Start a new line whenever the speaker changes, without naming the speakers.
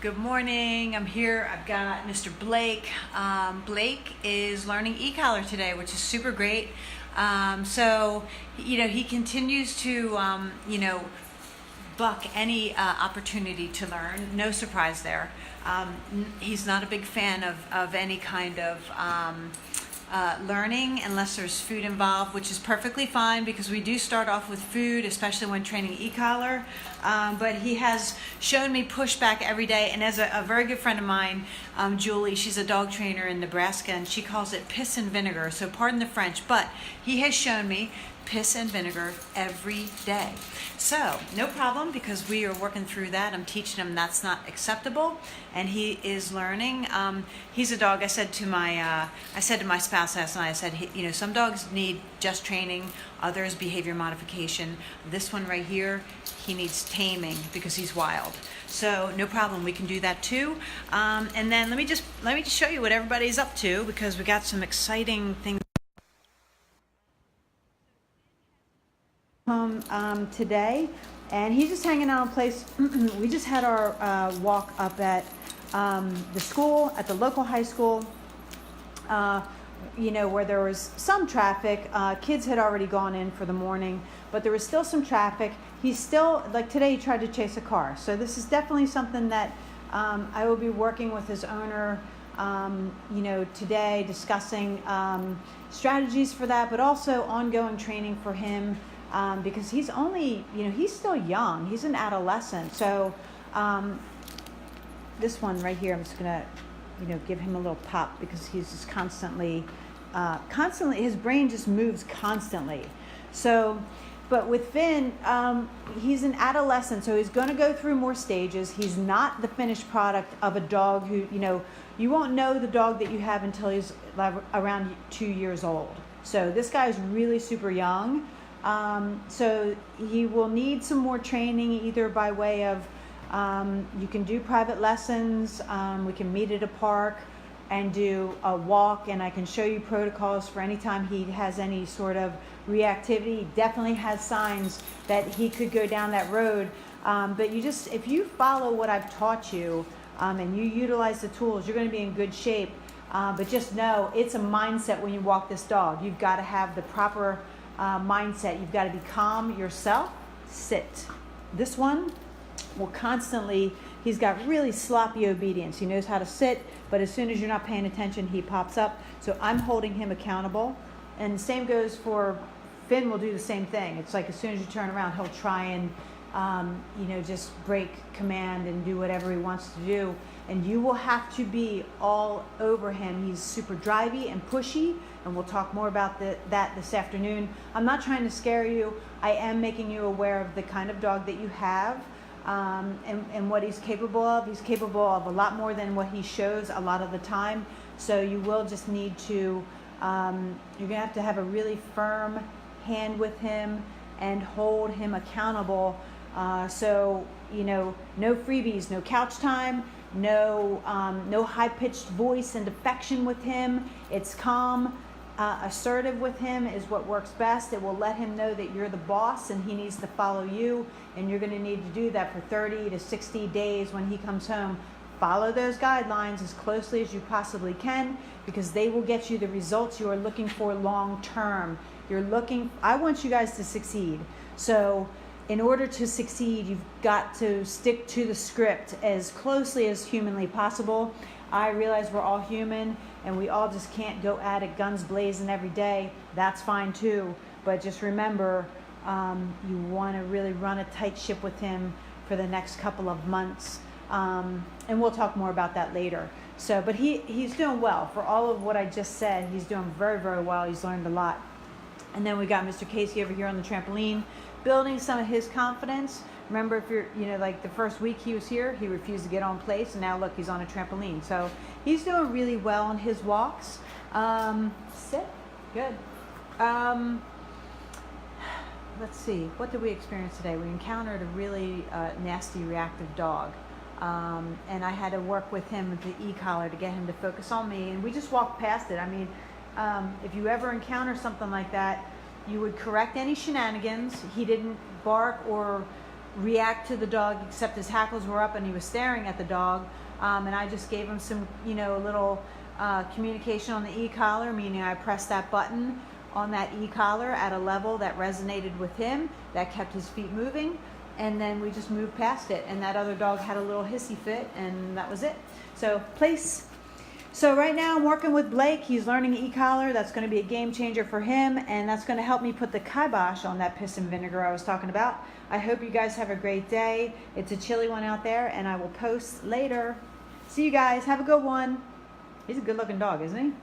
Good morning. I'm here. I've got Mr. Blake. Blake is learning Ecollar today, which is super great. He continues to, buck any opportunity to learn. No surprise there. He's not a big fan of any kind of learning unless there's food involved, which is perfectly fine because we do start off with food, especially when training Ecollar. But he has shown me pushback every day, and as a very good friend of mine, Julie, she's a dog trainer in Nebraska, and she calls it piss and vinegar, so pardon the French, but he has shown me piss and vinegar every day. So no problem, because we are working through that. I'm teaching him that's not acceptable, and he is learning. He's a dog. I said to my spouse last night, I said, some dogs need just training, others behavior modification. This one right here, he needs taming because he's wild. So no problem, we can do that too. And then let me just show you what everybody's up to, because we got some exciting things today, and he's just hanging out in place. We just had our walk up at the school, at the local high school, where there was some traffic. Kids had already gone in for the morning, but there was still some traffic. He's still, like today, he tried to chase a car. So this is definitely something that I will be working with his owner today, discussing strategies for that, but also ongoing training for him. Because he's only, he's still young. He's an adolescent. So this one right here, I'm just going to, give him a little pop, because he's just constantly, his brain just moves constantly. So, but with Finn, he's an adolescent, so he's going to go through more stages. He's not the finished product of a dog who, you won't know the dog that you have until he's around 2 years old. So this guy is really super young. So he will need some more training, either by way of, you can do private lessons, we can meet at a park and do a walk, and I can show you protocols for any time he has any sort of reactivity. He definitely has signs that he could go down that road. But if you follow what I've taught you, and you utilize the tools, you're going to be in good shape. But just know it's a mindset when you walk this dog. You've got to have the proper mindset. You've got to be calm yourself. Sit. This one will constantly, he's got really sloppy obedience. He knows how to sit, but as soon as you're not paying attention, he pops up. So I'm holding him accountable. And the same goes for Finn. Will do the same thing. It's like as soon as you turn around, he'll try and just break command and do whatever he wants to do. And you will have to be all over him. He's super drivey and pushy, and we'll talk more about that this afternoon. I'm not trying to scare you. I am making you aware of the kind of dog that you have, and what he's capable of. He's capable of a lot more than what he shows a lot of the time. So you will just need to, you're gonna have to have a really firm hand with him and hold him accountable. No freebies, no couch time, no high-pitched voice and affection with him. It's calm, assertive with him is what works best. It will let him know that you're the boss and he needs to follow you, and you're going to need to do that for 30 to 60 days when he comes home. Follow those guidelines as closely as you possibly can, because they will get you the results you are looking for long term. I want you guys to succeed. So in order to succeed, you've got to stick to the script as closely as humanly possible. I realize we're all human and we all just can't go at it guns blazing every day. That's fine too. But just remember, you want to really run a tight ship with him for the next couple of months. And we'll talk more about that later. So, but he's doing well. For all of what I just said, he's doing very, very well. He's learned a lot. And then we got Mr. Casey over here on the trampoline, building some of his confidence. Remember, if you're, like the first week he was here, he refused to get on place, and now look, he's on a trampoline. So he's doing really well on his walks. Sit. Good. Let's see. What did we experience today? We encountered a really nasty reactive dog. And I had to work with him with the e-collar to get him to focus on me. And we just walked past it. I mean, if you ever encounter something like that, you would correct any shenanigans. He didn't bark or react to the dog, except his hackles were up and he was staring at the dog. And I just gave him some, you know, little communication on the e-collar, meaning I pressed that button on that e-collar at a level that resonated with him, that kept his feet moving, and then we just moved past it. And that other dog had a little hissy fit, and that was it. So place. So right now I'm working with Blake. He's learning e-collar. That's going to be a game changer for him, and that's going to help me put the kibosh on that piss and vinegar I was talking about. I hope you guys have a great day. It's a chilly one out there, and I will post later. See you guys. Have a good one. He's a good looking dog, isn't he?